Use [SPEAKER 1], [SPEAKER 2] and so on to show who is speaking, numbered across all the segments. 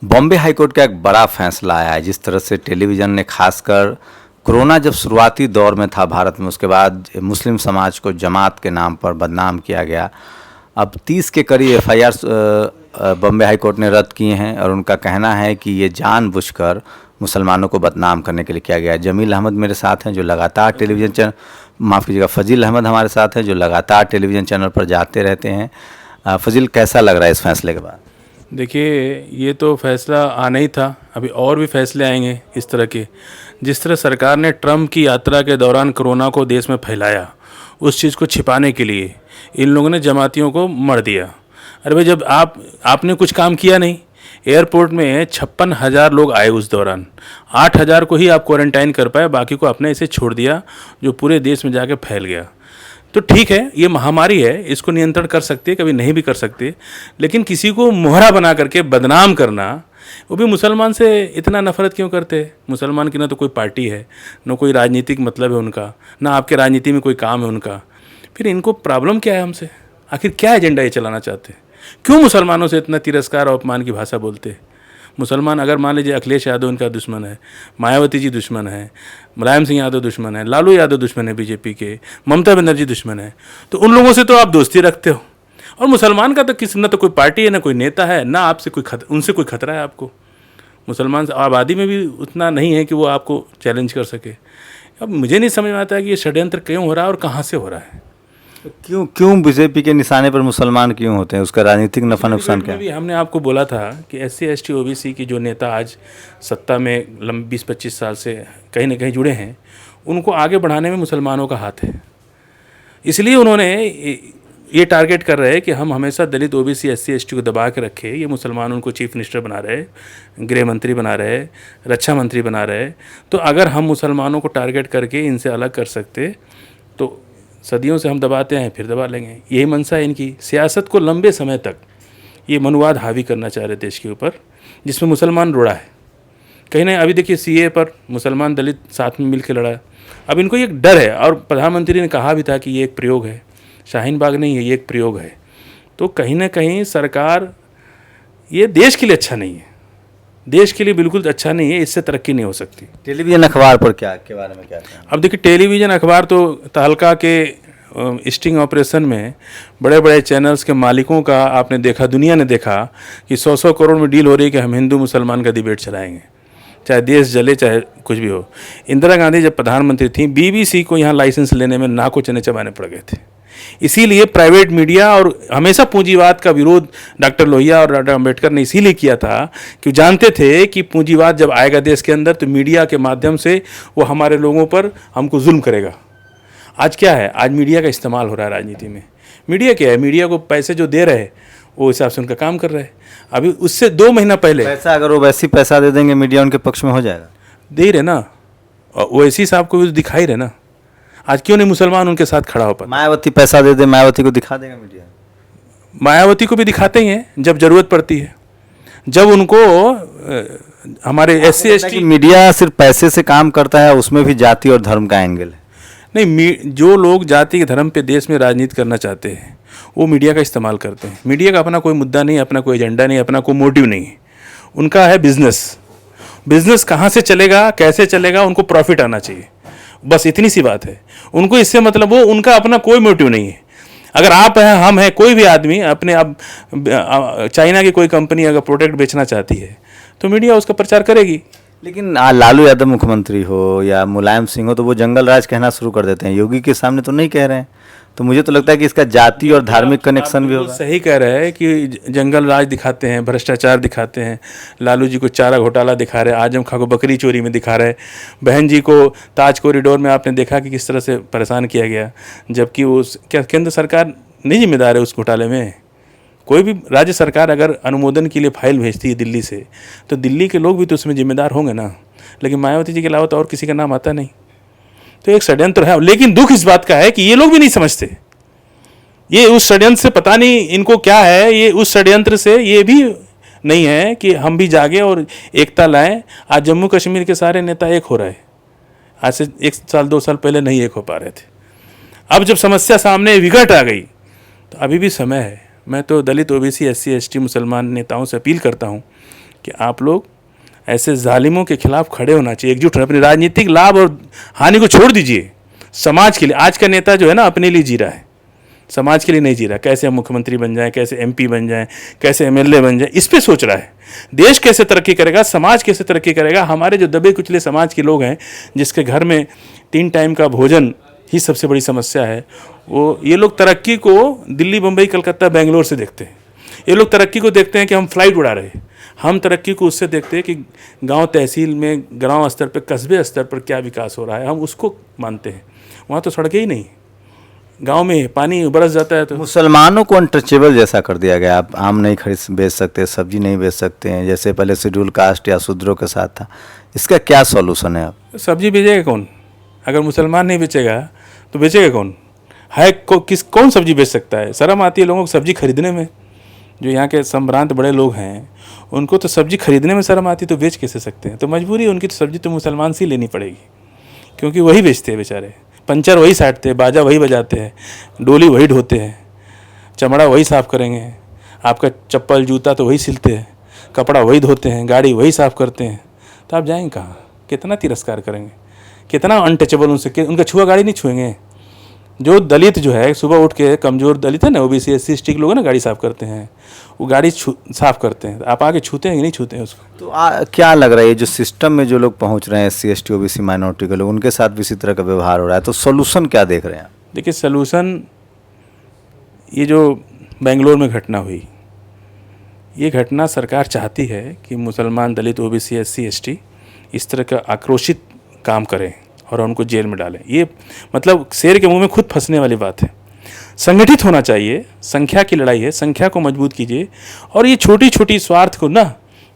[SPEAKER 1] Bombay high court का एक बड़ा फैसला आया है। जिस तरह से टेलीविज़न ने खासकर कोरोना जब शुरुआती दौर में था भारत में, उसके बाद मुस्लिम समाज को जमात के नाम पर बदनाम किया गया। अब 30 के करीब एफआईआर बॉम्बे हाईकोर्ट ने रद्द किए हैं और उनका कहना है कि ये जानबूझकर मुसलमानों को बदनाम करने के लिए किया गया है। जमील अहमद मेरे साथ हैं जो लगातार टेलीविज़न चैनल, माफ़ कीजिएगा, फजील अहमद हमारे साथ हैं जो लगातार टेलीविज़न चैनल पर जाते रहते हैं। फजील, कैसा लग रहा है इस फैसले के बाद?
[SPEAKER 2] देखिए, ये तो फैसला आना ही था। अभी और भी फैसले आएंगे इस तरह के। जिस तरह सरकार ने ट्रम्प की यात्रा के दौरान कोरोना को देश में फैलाया, उस चीज़ को छिपाने के लिए इन लोगों ने जमातियों को मर दिया। अरे भाई, जब आपने कुछ काम किया नहीं। एयरपोर्ट में 56,000 लोग आए उस दौरान, 8,000 को ही आप क्वारंटाइन कर पाए, बाकी को आपने इसे छोड़ दिया जो पूरे देश में जाके फैल गया। तो ठीक है, ये महामारी है, इसको नियंत्रण कर सकते, कभी नहीं भी कर सकते, लेकिन किसी को मोहरा बना करके बदनाम करना, वो भी मुसलमान से इतना नफरत क्यों करते हैं? मुसलमान की ना तो कोई पार्टी है, ना कोई राजनीतिक मतलब है उनका, ना आपके राजनीति में कोई काम है उनका। फिर इनको प्रॉब्लम क्या है हमसे? आखिर क्या एजेंडा ये चलाना चाहते हैं? क्यों मुसलमानों से इतना तिरस्कार और अपमान की भाषा बोलते हैं? मुसलमान, अगर मान लीजिए अखिलेश यादव इनका दुश्मन है, मायावती जी दुश्मन है, मुलायम सिंह यादव दुश्मन है, लालू यादव दुश्मन है बीजेपी के, ममता बनर्जी दुश्मन है, तो उन लोगों से तो आप दोस्ती रखते हो। और मुसलमान का तो किसी ना तो कोई पार्टी है, ना कोई नेता है, ना आपसे उनसे कोई खतरा है आपको। मुसलमान आबादी में भी उतना नहीं है कि वो आपको चैलेंज कर सके। अब मुझे नहीं समझ में आता है कि ये षड्यंत्र क्यों हो रहा है और कहाँ से हो रहा है।
[SPEAKER 1] क्यों क्यों बीजेपी के निशाने पर मुसलमान क्यों होते हैं? उसका राजनीतिक नफा नुकसान क्या है?
[SPEAKER 2] भी हमने आपको बोला था कि SC ST OBC की जो नेता आज सत्ता में 20-25 साल से कहीं ना कहीं जुड़े हैं, उनको आगे बढ़ाने में मुसलमानों का हाथ है। इसलिए उन्होंने ये टारगेट कर रहे हैं कि हम हमेशा दलित OBC SC ST को दबा के रखे। ये मुसलमान उनको चीफ मिनिस्टर बना रहे, गृह मंत्री बना रहे, रक्षा मंत्री बना रहे। तो अगर हम मुसलमानों को टारगेट करके इनसे अलग कर सकते तो सदियों से हम दबाते हैं, फिर दबा लेंगे। यही मंशा है इनकी। सियासत को लंबे समय तक ये मनुवाद हावी करना चाह रहे देश के ऊपर, जिसमें मुसलमान रुड़ा है। कहीं ना अभी देखिए CA पर मुसलमान दलित साथ में मिलकर लड़ा। अब इनको एक डर है, और प्रधानमंत्री ने कहा भी था कि ये एक प्रयोग है, शाहीन बाग नहीं है, ये एक प्रयोग है। तो कहीं ना कहीं सरकार, ये देश के लिए अच्छा नहीं है, देश के लिए बिल्कुल अच्छा नहीं है। इससे तरक्की नहीं हो सकती।
[SPEAKER 1] टेलीविजन अखबार पर क्या के बारे में क्या कहना?
[SPEAKER 2] अब देखिए, टेलीविज़न अखबार तो तहलका के स्टिंग ऑपरेशन में बड़े बड़े चैनल्स के मालिकों का आपने देखा, दुनिया ने देखा कि 100-100 करोड़ में डील हो रही है कि हम हिंदू मुसलमान का डिबेट चलाएंगे, चाहे देश जले चाहे कुछ भी हो। इंदिरा गांधी जब प्रधानमंत्री थी, BBC को यहाँ लाइसेंस लेने में नाको चने चबाने पड़ गए थे। इसीलिए प्राइवेट मीडिया, और हमेशा पूंजीवाद का विरोध डॉक्टर लोहिया और डॉक्टर अम्बेडकर ने इसीलिए किया था कि जानते थे कि पूंजीवाद जब आएगा देश के अंदर तो मीडिया के माध्यम से वो हमारे लोगों पर हमको जुल्म करेगा। आज क्या है? आज मीडिया का इस्तेमाल हो रहा है राजनीति में। मीडिया क्या है? मीडिया को पैसे जो दे रहे वो हिसाब से उनका काम कर रहे हैं। अभी उससे 2 महीना पहले
[SPEAKER 1] पैसा, अगर वो वैसी पैसा दे देंगे मीडिया उनके पक्ष में हो जाएगा।
[SPEAKER 2] दे ही रहे ना, और वैसी साहब को भी दिखाई रहे ना। आज क्यों नहीं मुसलमान उनके साथ खड़ा हो पाता?
[SPEAKER 1] मायावती पैसा दे दे, मायावती को दिखा देगा मीडिया।
[SPEAKER 2] मायावती को भी दिखाते ही हैं जब जरूरत पड़ती है, जब उनको हमारे SC ST।
[SPEAKER 1] मीडिया सिर्फ पैसे से काम करता है, उसमें भी जाति और धर्म का एंगल है।
[SPEAKER 2] नहीं, जो लोग जाति के धर्म पे देश में राजनीति करना चाहते हैं वो मीडिया का इस्तेमाल करते हैं। मीडिया का अपना कोई मुद्दा नहीं, अपना कोई एजेंडा नहीं, अपना कोई मोटिव नहीं है। उनका है बिजनेस। बिजनेस कहाँ से चलेगा, कैसे चलेगा, उनको प्रॉफिट आना चाहिए, बस इतनी सी बात है। उनको इससे मतलब, वो उनका अपना कोई मोटिव नहीं है। अगर आप हैं, हम हैं, कोई भी आदमी अपने, अब चाइना की कोई कंपनी अगर प्रोडक्ट बेचना चाहती है तो मीडिया उसका प्रचार करेगी।
[SPEAKER 1] लेकिन लालू यादव मुख्यमंत्री हो या मुलायम सिंह हो तो वो जंगल राज कहना शुरू कर देते हैं। योगी के सामने तो नहीं कह रहे हैं। तो मुझे तो लगता है कि इसका जाति और धार्मिक कनेक्शन भी होगा।
[SPEAKER 2] सही कह रहे हैं कि जंगल राज दिखाते हैं, भ्रष्टाचार दिखाते हैं। लालू जी को चारा घोटाला दिखा रहे हैं, आजम खां को बकरी चोरी में दिखा रहे हैं, बहन जी को ताज कॉरिडोर में आपने देखा कि किस तरह से परेशान किया गया, जबकि उस क्या केंद्र सरकार नहीं जिम्मेदार है उस घोटाले में। कोई भी राज्य सरकार अगर अनुमोदन के लिए फाइल भेजती है दिल्ली से, तो दिल्ली के लोग भी तो उसमें जिम्मेदार होंगे ना। लेकिन मायावती जी के अलावा तो और किसी का नाम आता नहीं। तो एक षड्यंत्र है। लेकिन दुख इस बात का है कि ये लोग भी नहीं समझते। ये उस षड्यंत्र से पता नहीं इनको क्या है, ये उस षड्यंत्र से ये भी नहीं है कि हम भी जागे और एकता लाएं। आज जम्मू कश्मीर के सारे नेता एक हो रहे, आज से 1 साल 2 साल पहले नहीं एक हो पा रहे थे। अब जब समस्या सामने विकट आ गई तो अभी भी समय है। मैं तो दलित OBC SC ST मुसलमान नेताओं से अपील करता हूं कि आप लोग ऐसे जालिमों के खिलाफ खड़े होना चाहिए, एकजुट होना, अपने राजनीतिक लाभ और हानि को छोड़ दीजिए समाज के लिए। आज का नेता जो है ना अपने लिए जी रहा है, समाज के लिए नहीं जी रहा। कैसे हम मुख्यमंत्री बन जाएं, कैसे एमपी बन जाएं, कैसे एमएलए बन जाएं, इस पे सोच रहा है। देश कैसे तरक्की करेगा, समाज कैसे तरक्की करेगा। हमारे जो दबे कुचले समाज के लोग हैं, जिसके घर में 3 टाइम का भोजन ही सबसे बड़ी समस्या है, वो ये लोग तरक्की को दिल्ली, मुंबई, कलकत्ता, बेंगलोर से देखते हैं। ये लोग तरक्की को देखते हैं कि हम फ्लाइट उड़ा रहे हैं। हम तरक्की को उससे देखते हैं कि गांव तहसील में, गांव स्तर पर, कस्बे स्तर पर क्या विकास हो रहा है, हम उसको मानते हैं। वहाँ तो सड़कें ही नहीं, गांव में पानी बरस जाता है। तो
[SPEAKER 1] मुसलमानों को अनटचेबल जैसा कर दिया गया। आप आम नहीं खरीद बेच सकते, सब्जी नहीं बेच सकते हैं, जैसे पहले शेड्यूल कास्ट या शूद्रों के साथ था। इसका क्या सॉल्यूशन है? अब
[SPEAKER 2] सब्जी बेचेगा कौन? अगर मुसलमान नहीं बेचेगा तो बेचेगा कौन? है कौन सब्जी बेच सकता है? शर्म आती है लोगों को सब्जी खरीदने में। जो यहाँ के संभ्रांत बड़े लोग हैं उनको तो सब्जी खरीदने में शर्म आती है, तो बेच कैसे सकते हैं? तो मजबूरी है उनकी, तो सब्जी तो मुसलमान से ही लेनी पड़ेगी, क्योंकि वही बेचते हैं बेचारे। पंचर वही साटते हैं, बाजा वही बजाते हैं, डोली वही ढोते हैं, चमड़ा वही साफ़ करेंगे, आपका चप्पल जूता तो वही सिलते हैं, कपड़ा वही धोते हैं, गाड़ी वही साफ़ करते हैं। तो आप जाएंगे कहाँ? कितना तिरस्कार करेंगे, कितना अनटचेबल उनसे, उनका छुआ गाड़ी नहीं छुएंगे। जो दलित जो है सुबह उठ के, कमज़ोर दलित है ना, ओबीसी SC ST के लोग हैं ना, गाड़ी साफ़ करते हैं, वो गाड़ी साफ़ करते हैं। आप आगे छूते हैं कि नहीं छूते हैं उसको?
[SPEAKER 1] तो क्या लग रहा है, ये जो सिस्टम में जो लोग पहुंच रहे हैं, SC ST OBC माइनॉरिटी के लोग, उनके साथ भी इसी तरह का व्यवहार हो रहा है, तो सोल्यूशन क्या देख रहे हैं?
[SPEAKER 2] देखिए सलूशन, ये जो बेंगलोर में घटना हुई, ये घटना सरकार चाहती है कि मुसलमान, दलित, OBC SC ST इस तरह का आक्रोशित काम करें और उनको जेल में डालें। ये मतलब शेर के मुंह में खुद फंसने वाली बात है। संगठित होना चाहिए, संख्या की लड़ाई है, संख्या को मजबूत कीजिए। और ये छोटी छोटी स्वार्थ को ना,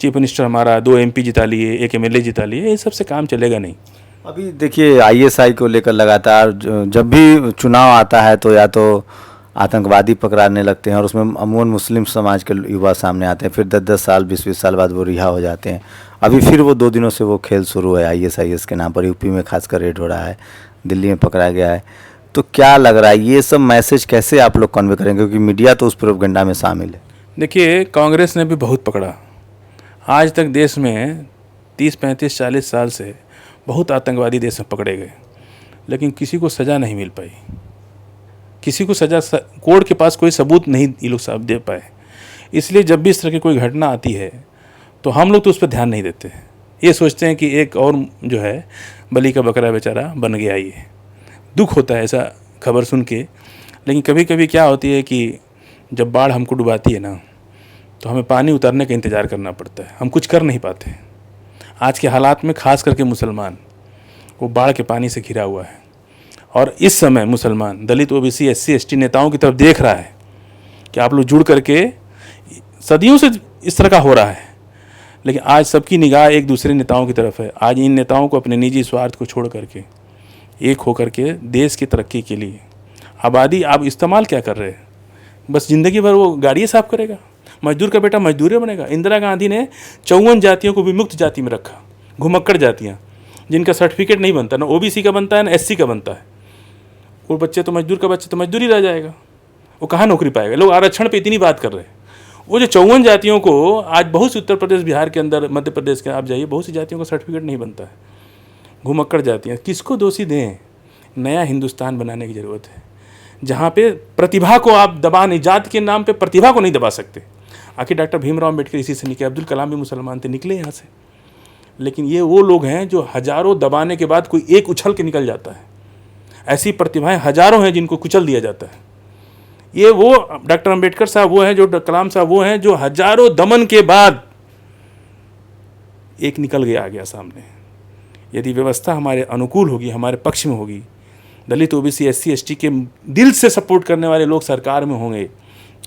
[SPEAKER 2] चीफ मिनिस्टर हमारा 2 MP जिता लिए, 1 MLA जिता लिए, ये सबसे काम चलेगा नहीं।
[SPEAKER 1] अभी देखिए ISI को लेकर लगातार जब भी चुनाव आता है तो या तो आतंकवादी पकड़ाने लगते हैं, और उसमें अमूमन मुस्लिम समाज के युवा सामने आते हैं, फिर 10-10 साल 20-20 साल बाद वो रिहा हो जाते हैं। अभी फिर वो 2 दिनों से वो खेल शुरू है ISIS के नाम पर। यूपी में खासकर रेड हो रहा है, दिल्ली में पकड़ा गया है। तो क्या लग रहा है, ये सब मैसेज कैसे आप लोग कन्वे करेंगे, क्योंकि मीडिया तो उस प्रोपेगेंडा में शामिल है?
[SPEAKER 2] देखिए कांग्रेस ने भी बहुत पकड़ा। आज तक देश में 30-35-40 साल से बहुत आतंकवादी देश में पकड़े गए, लेकिन किसी को सज़ा नहीं मिल पाई। किसी को सज़ा, कोर्ट के पास कोई सबूत नहीं ये लोग साहब दे पाए। इसलिए जब भी इस तरह की कोई घटना आती है तो हम लोग तो उस पर ध्यान नहीं देते। ये सोचते हैं कि एक और जो है बलि का बकरा बेचारा बन गया। ये दुख होता है ऐसा खबर सुन के। लेकिन कभी कभी क्या होती है कि जब बाढ़ हमको डुबाती है ना, तो हमें पानी उतारने का इंतज़ार करना पड़ता है, हम कुछ कर नहीं पाते। आज के हालात में खास करके मुसलमान वो बाढ़ के पानी से घिरा हुआ है, और इस समय मुसलमान, दलित, OBC SC ST नेताओं की तरफ देख रहा है कि आप लोग जुड़ करके, सदियों से इस तरह का हो रहा है, लेकिन आज सबकी निगाह एक दूसरे नेताओं की तरफ है। आज इन नेताओं को अपने निजी स्वार्थ को छोड़ करके एक होकर के देश की तरक्की के लिए, आबादी आप इस्तेमाल क्या कर रहे हैं? बस ज़िंदगी भर वो गाड़ियाँ साफ करेगा, मजदूर का बेटा मजदूर बनेगा। इंदिरा गांधी ने 54 जातियों को विमुक्त जाति में रखा, घुमक्कड़ जातियाँ जिनका सर्टिफिकेट नहीं बनता, ना OBC का बनता है ना SC का बनता है। वो बच्चे तो मजदूर का बच्चा तो मजदूर ही रह जाएगा, वो कहाँ नौकरी पाएगा? लोग आरक्षण पे इतनी बात कर रहे हैं। वो जो 54 जातियों को आज बहुत सी, उत्तर प्रदेश, बिहार के अंदर, मध्य प्रदेश के आप जाइए, बहुत सी जातियों का सर्टिफिकेट नहीं बनता है, घुमक्कड़ जातियाँ। किसको दोषी दें? नया हिंदुस्तान बनाने की ज़रूरत है, जहाँ पे प्रतिभा को आप दबा नहीं, जात के नाम पे प्रतिभा को नहीं दबा सकते। आखिर डॉक्टर भीमराव अम्बेडकर इसी से निकले, अब्दुल कलाम भी मुसलमान थे, निकले यहाँ से। लेकिन ये वो लोग हैं जो हजारों दबाने के बाद कोई एक उछल के निकल जाता है। ऐसी प्रतिभाएं हजारों हैं जिनको कुचल दिया जाता है। ये वो डॉक्टर अम्बेडकर साहब वो हैं, जो कलाम साहब वो हैं, जो हजारों दमन के बाद एक निकल गया, आ गया सामने। यदि व्यवस्था हमारे अनुकूल होगी, हमारे पक्ष में होगी, दलित, OBC SC ST के दिल से सपोर्ट करने वाले लोग सरकार में होंगे,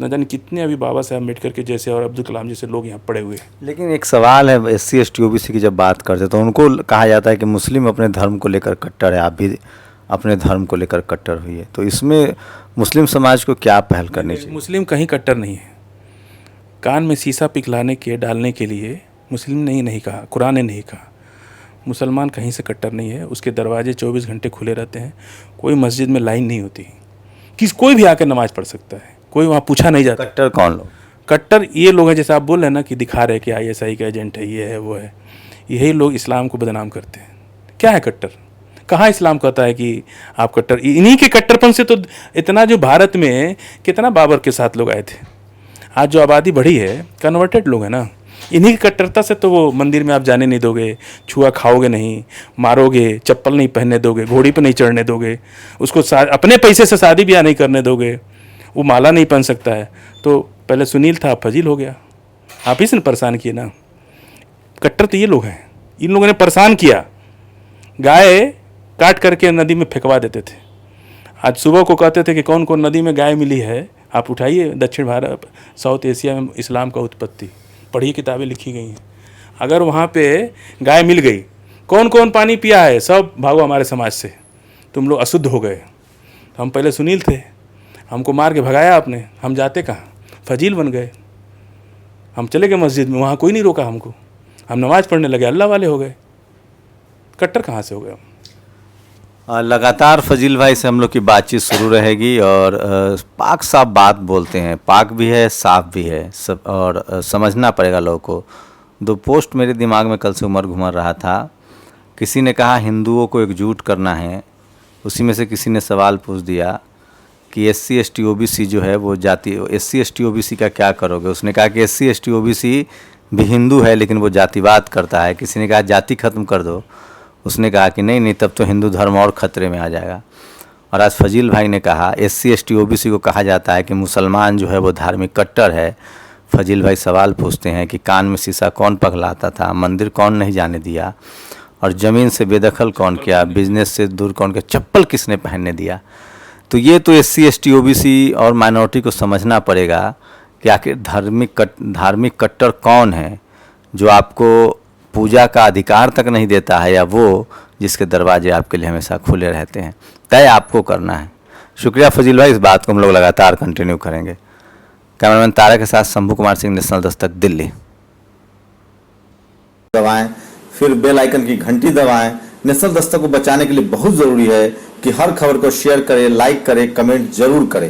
[SPEAKER 2] न जाने कितने अभी बाबा साहब अम्बेडकर के जैसे और अब्दुल कलाम जैसे लोग यहाँ पड़े हुए हैं।
[SPEAKER 1] लेकिन एक सवाल है, SC ST OBC की जब बात करते तो उनको कहा जाता है कि मुस्लिम अपने धर्म को लेकर कट्टर है, आप भी अपने धर्म को लेकर कट्टर हुई है। तो इसमें मुस्लिम समाज को क्या पहल करनी चाहिए?
[SPEAKER 2] मुस्लिम कहीं कट्टर नहीं है। कान में शीशा पिघलाने के डालने के लिए मुस्लिम ने नहीं कहा, कुरान ने नहीं कहा। मुसलमान कहीं से कट्टर नहीं है, उसके दरवाजे 24 घंटे खुले रहते हैं। कोई मस्जिद में लाइन नहीं होती, कोई भी आकर नमाज़ पढ़ सकता है, कोई वहाँ पूछा नहीं जाता।
[SPEAKER 1] कट्टर कौन लोग?
[SPEAKER 2] कट्टर ये लोग हैं, जैसे आप बोल रहे हैं ना कि दिखा रहे हैं कि आईएसआई का एजेंट है, ये है वो है, यही लोग इस्लाम को बदनाम करते हैं। क्या है कट्टर? कहाँ इस्लाम कहता है कि आप कट्टर? इन्हीं के कट्टरपन से तो इतना जो भारत में कितना बाबर के साथ लोग आए थे, आज जो आबादी बढ़ी है कन्वर्टेड लोग हैं ना, इन्हीं की कट्टरता से तो वो मंदिर में आप जाने नहीं दोगे, छुआ खाओगे नहीं, मारोगे, चप्पल नहीं पहनने दोगे, घोड़ी पर नहीं चढ़ने दोगे, उसको अपने पैसे से शादी ब्याह नहीं करने दोगे, वो माला नहीं पहन सकता है। तो पहले सुनील था, फजील हो गया। आप ही से परेशान किए ना। कट्टर तो ये लोग हैं, इन लोगों ने परेशान किया। गाय काट करके नदी में फेंकवा देते थे। आज सुबह को कहते थे कि कौन कौन नदी में गाय मिली है, आप उठाइए। दक्षिण भारत, साउथ एशिया में इस्लाम का उत्पत्ति, पढ़िए, किताबें लिखी गई हैं। अगर वहाँ पे गाय मिल गई, कौन कौन पानी पिया है, सब भागो हमारे समाज से, तुम लोग अशुद्ध हो गए। तो हम पहले सुनील थे, हमको मार के भगाया आपने, हम जाते कहाँ, फजील बन गए। हम चले गए मस्जिद में, वहाँ कोई नहीं रोका हमको, हम नमाज़ पढ़ने लगे, अल्लाह वाले हो गए। कट्टर कहाँ से हो गए हम?
[SPEAKER 1] लगातार फजील भाई से हम लोग की बातचीत शुरू रहेगी। और पाक साफ बात बोलते हैं, पाक भी है, साफ भी है सब, और समझना पड़ेगा लोगों को। दो पोस्ट मेरे दिमाग में कल से घुमर रहा था। किसी ने कहा हिंदुओं को एकजुट करना है, उसी में से किसी ने सवाल पूछ दिया कि SC ST OBC जो है वो जाति, SC ST OBC का क्या करोगे? उसने कहा कि SC ST OBC भी हिंदू है लेकिन वो जातिवाद करता है। किसी ने कहा जाति ख़त्म कर दो, उसने कहा कि नहीं नहीं, तब तो हिंदू धर्म और ख़तरे में आ जाएगा। और आज फजील भाई ने कहा SC ST OBC को कहा जाता है कि मुसलमान जो है वो धार्मिक कट्टर है। फजील भाई सवाल पूछते हैं कि कान में शीशा कौन पगलाता था, मंदिर कौन नहीं जाने दिया, और ज़मीन से बेदखल कौन किया, बिजनेस से दूर कौन किया, चप्पल किसने पहनने दिया? तो ये तो SC ST OBC और माइनॉरिटी को समझना पड़ेगा कि आखिर धार्मिक कट्टर कौन है, जो आपको पूजा का अधिकार तक नहीं देता है, या वो जिसके दरवाजे आपके लिए हमेशा खुले रहते हैं। तय आपको करना है। शुक्रिया फजील भाई, इस बात को हम लोग लगातार कंटिन्यू करेंगे। कैमरामैन तारा के साथ शंभू कुमार सिंह, नेशनल दस्तक, दिल्ली।
[SPEAKER 3] दबाएं, फिर बेल आइकन की घंटी दबाएं। नेशनल दस्तक को बचाने के लिए बहुत जरूरी है कि हर खबर को शेयर करें, लाइक करें, कमेंट जरूर करें।